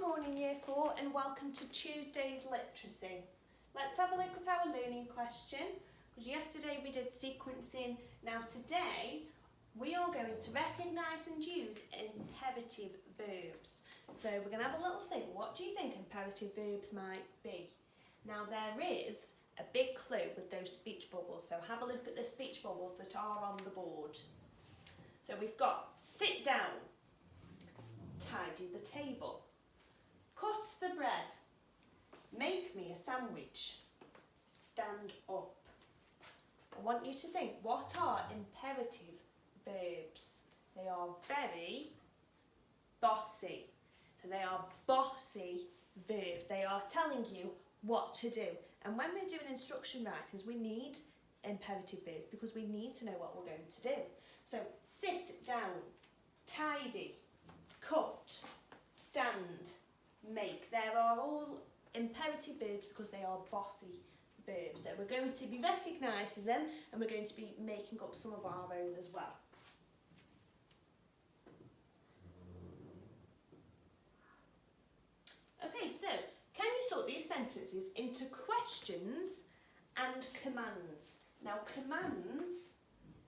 Good morning Year 4 and welcome to Tuesday's Literacy. Let's have a look at our learning question, because yesterday we did sequencing. Now today we are going to recognise and use imperative verbs. So we're going to have a little think. What do you think imperative verbs might be? Now there is a big clue with those speech bubbles, so have a look at the speech bubbles that are on the board. So we've got sit down, tidy the table, cut the bread, make me a sandwich, stand up. I want you to think, what are imperative verbs? They are very bossy. So they are bossy verbs. They are telling you what to do. And when we're doing instruction writings, we need imperative verbs because we need to know what we're going to do. So sit down, tidy, cut, stand, make. There are all imperative verbs because they are bossy verbs. So we're going to be recognising them and we're going to be making up some of our own as well. Okay, so can you sort these sentences into questions and commands? Now commands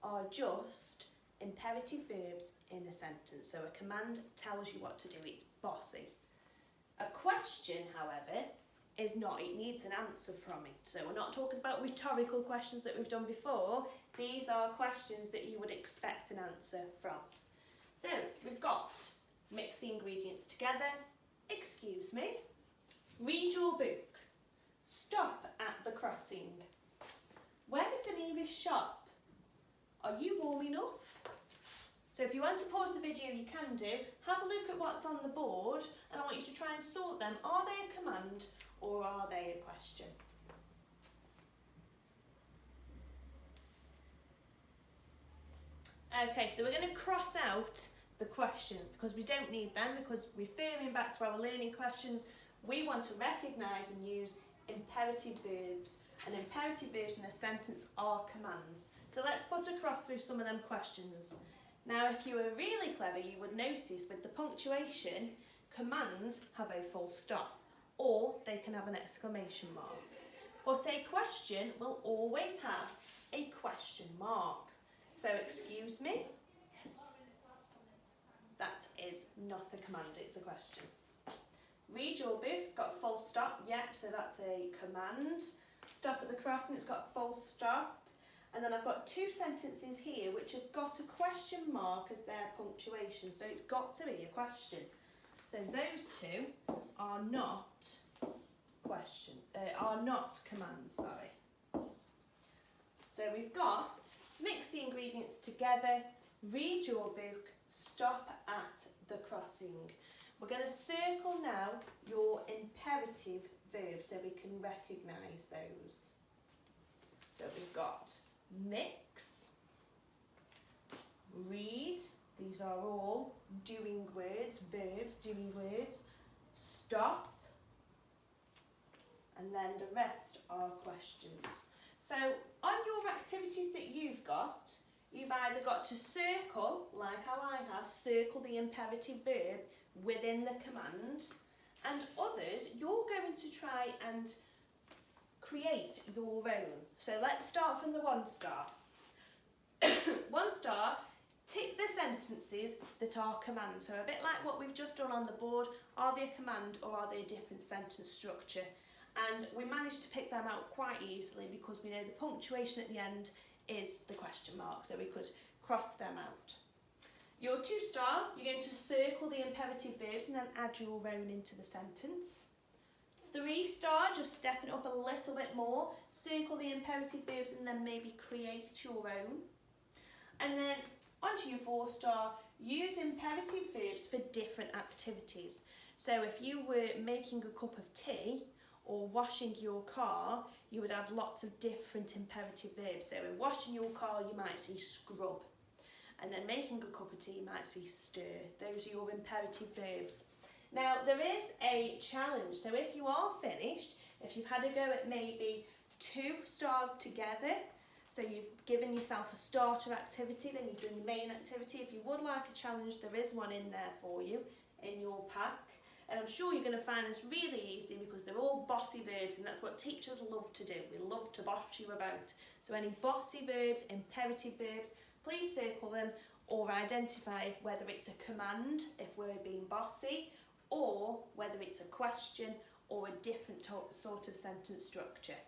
are just imperative verbs in a sentence. So a command tells you what to do, it's bossy. A question, however, is not, it needs an answer from it. So we're not talking about rhetorical questions that we've done before. These are questions that you would expect an answer from. So we've got mix the ingredients together, excuse me, read your book, stop at the crossing, where is the nearest shop, are you warm enough? So if you want to pause the video, you can do. Have a look at what's on the board and I want you to try and sort them. Are they a command or are they a question? Okay, so we're going to cross out the questions because we don't need them, because referring back to our learning questions, we want to recognise and use imperative verbs, and imperative verbs in a sentence are commands. So let's put across through some of them questions. Now if you were really clever, you would notice with the punctuation, commands have a full stop or they can have an exclamation mark. But a question will always have a question mark. So excuse me, that is not a command, it's a question. Read your book, it's got a full stop, yep, so that's a command. Stop at the crossing, it's got a full stop. And then I've got two sentences here which have got a question mark as their punctuation, so it's got to be a question. So those two are not commands, sorry. So we've got mix the ingredients together, read your book, stop at the crossing. We're going to circle now your imperative verbs so we can recognise those. So we've got mix, read, these are all doing words, verbs, doing words, stop, and then the rest are questions. So on your activities that you've either got to circle, like how I have, circle the imperative verb within the command, and others you're going to try and create your own. So let's start from the 1 star. 1 star, tick the sentences that are commands. So a bit like what we've just done on the board, are they a command or are they a different sentence structure? And we managed to pick them out quite easily because we know the punctuation at the end is the question mark, so we could cross them out. Your 2 star, you're going to circle the imperative verbs and then add your own into the sentence. 3 star, just stepping up a little bit more, circle the imperative verbs and then maybe create your own. And then onto your 4 star, use imperative verbs for different activities. So if you were making a cup of tea or washing your car, you would have lots of different imperative verbs. So in washing your car, you might see scrub. And then making a cup of tea, you might see stir. Those are your imperative verbs. Now, there is a challenge. So if you are finished, if you've had a go at maybe 2 stars together, so you've given yourself a starter activity, then you've done your main activity. If you would like a challenge, there is one in there for you in your pack. And I'm sure you're going to find this really easy because they're all bossy verbs, and that's what teachers love to do. We love to boss you about. So any bossy verbs, imperative verbs, please circle them or identify whether it's a command, if we're being bossy, or whether it's a question or a different sort of sentence structure.